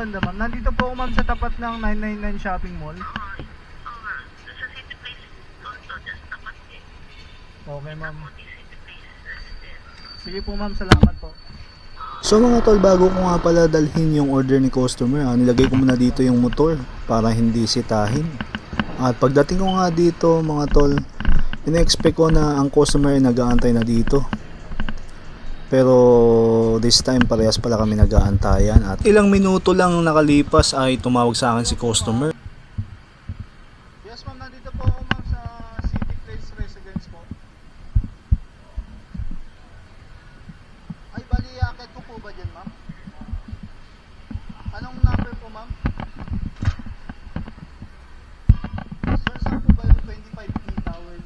banda ma'am? Nandito po ako ma'am sa tapat ng 999 Shopping Mall. Sa City Place, doon, just tapat eh. Okay ma'am. City Place Residence. Sige po ma'am, salamat po. So mga tol, bago ko nga pala dalhin yung order ni customer, nilagay ko muna dito yung motor para hindi sitahin. At pagdating ko nga dito mga tol, ina-expect ko na ang customer ay nag-aantay na dito. Pero this time parehas pala kami nag-aantayan at ilang minuto lang nakalipas ay tumawag sa akin si customer. Yes ma'am, nandito po ako ma'am sa City Place Residence po. Ay bali, akit ko po ba dyan ma'am? Anong number po ma'am? Sir, saan po ba yung 25P tower?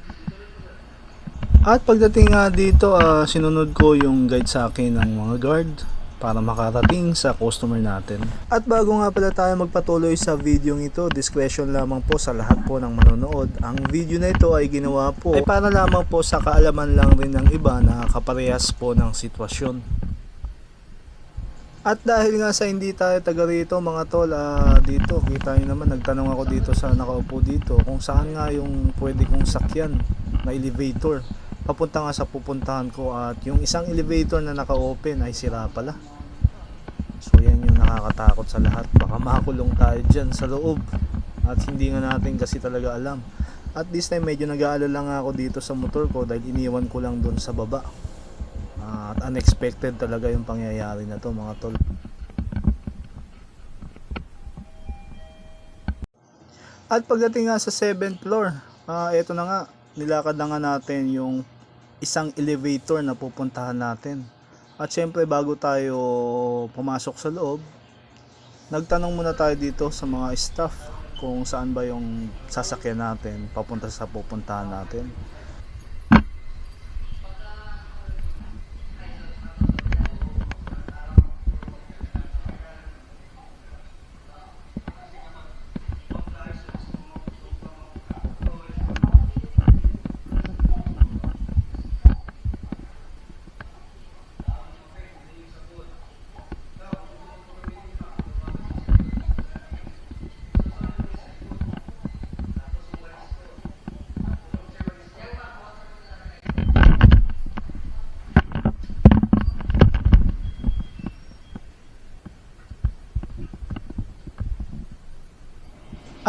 At pagdating nga dito, sinunod ko yung guide sa akin ng mga guard para makarating sa customer natin. At bago nga pala tayo magpatuloy sa video ito, discretion lamang po sa lahat po ng manonood. Ang video na ito ay ginawa po ay para lamang po sa kaalaman lang rin ng iba na kaparehas po ng sitwasyon. At dahil nga sa hindi tayo taga rito mga tol, dito kita nyo naman, nagtanong ako dito sa nakaupo dito kung saan nga yung pwede kong sakyan na elevator papunta nga sa pupuntahan ko, at yung isang elevator na naka-open ay sira pala. So yan yung nakakatakot sa lahat, baka makulong tayo dyan sa loob at hindi nga natin kasi talaga alam. At this time medyo nag-aalala nga ako dito sa motor ko dahil iniwan ko lang doon sa baba. At unexpected talaga yung pangyayari na to mga tol. At pagdating nga sa 7th floor, eto na nga, nilakad na nga natin yung isang elevator na pupuntahan natin. At syempre bago tayo pumasok sa loob, nagtanong muna tayo dito sa mga staff kung saan ba yung sasakyan natin papunta sa pupuntahan natin.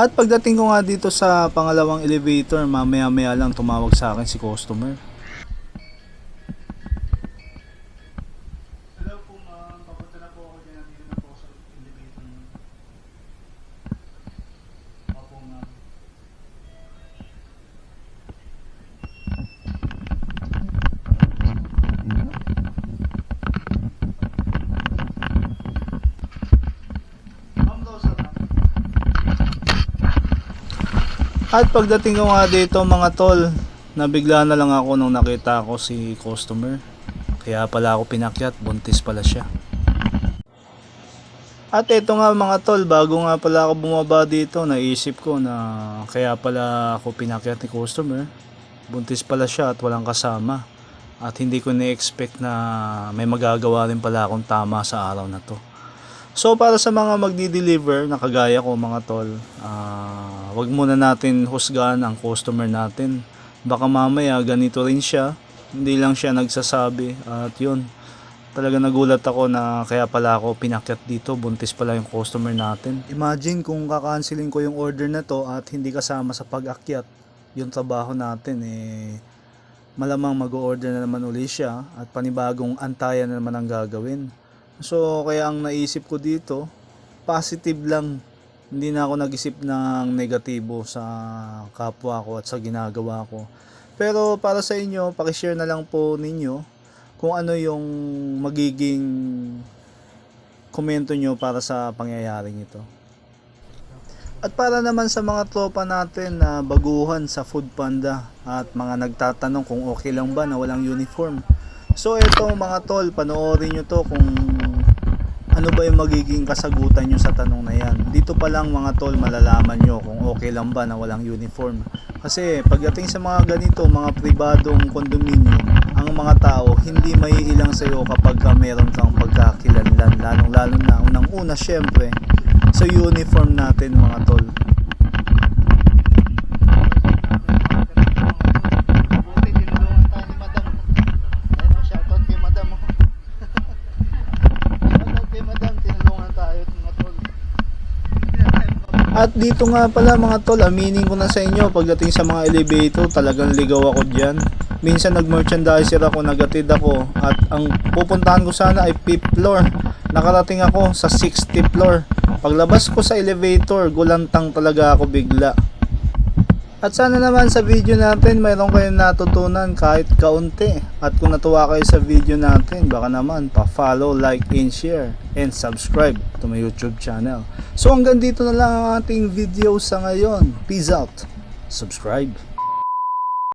At pagdating ko nga dito sa pangalawang elevator, mamaya-maya lang tumawag sa akin si customer. Hello po ma'am, papunta na po ako dyan, nandito na po sa elevator. Opo ma'am. Ma'am daw sa ma'am. At pagdating ko nga dito mga tol, nabigla na lang ako nung nakita ko si customer. Kaya pala ako pinakyat, buntis pala siya. At eto nga mga tol, bago nga pala ako bumaba dito, naisip ko na kaya pala ako pinakyat ni customer. Buntis pala siya at walang kasama. At hindi ko na-expect na may magagawa rin pala akong tama sa araw na to. So para sa mga magdi-deliver na kagaya ko mga tol, wag muna natin husgahan ang customer natin. Baka mamaya ganito rin siya, hindi lang siya nagsasabi, at yun, talaga nagulat ako na kaya pala ako pinakyat dito, buntis pala yung customer natin. Imagine kung kakansilin ko yung order na to at hindi kasama sa pag-akyat yung trabaho natin, malamang mag-order na naman uli siya at panibagong antayan na naman ang gagawin. So kaya ang naisip ko dito, positive lang. Hindi na ako nag-isip ng negatibo sa kapwa ko at sa ginagawa ko. Pero para sa inyo, pakishare na lang po ninyo kung ano yung magiging komento nyo para sa pangyayaring ito. At para naman sa mga tropa natin na baguhan sa Foodpanda at mga nagtatanong kung okay lang ba na walang uniform. So ito mga tol, panoorin nyo to kung ano ba yung magiging kasagutan nyo sa tanong na yan. Dito pa lang mga tol, malalaman nyo kung okay lang ba na walang uniform. Kasi pagdating sa mga ganito, mga pribadong kondominium, ang mga tao hindi maiilang sa'yo kapag meron kang pagkakilanlan. Lalong lalo na unang-una syempre, sa uniform natin mga tol. Buti tinulungan tayo ni Madam. Ayun o, shoutout kay Madam. Shoutout kay Madam, tinulungan tayo mga tol. At dito nga pala mga tol, aminin ko na sa inyo, pagdating sa mga elevator, talagang ligaw ako dyan. Minsan nag-merchandiser ako, nagatid ako, at ang pupuntahan ko sana ay 5th floor. Nakarating ako sa 60th floor. Paglabas ko sa elevator, gulantang talaga ako bigla. At sana naman sa video natin mayroon kayong natutunan kahit kaunti. At kung natuwa kayo sa video natin, baka naman pa-follow, like, and share, and subscribe to my YouTube channel. So hanggang dito na lang ang ating video sa ngayon. Peace out. Subscribe.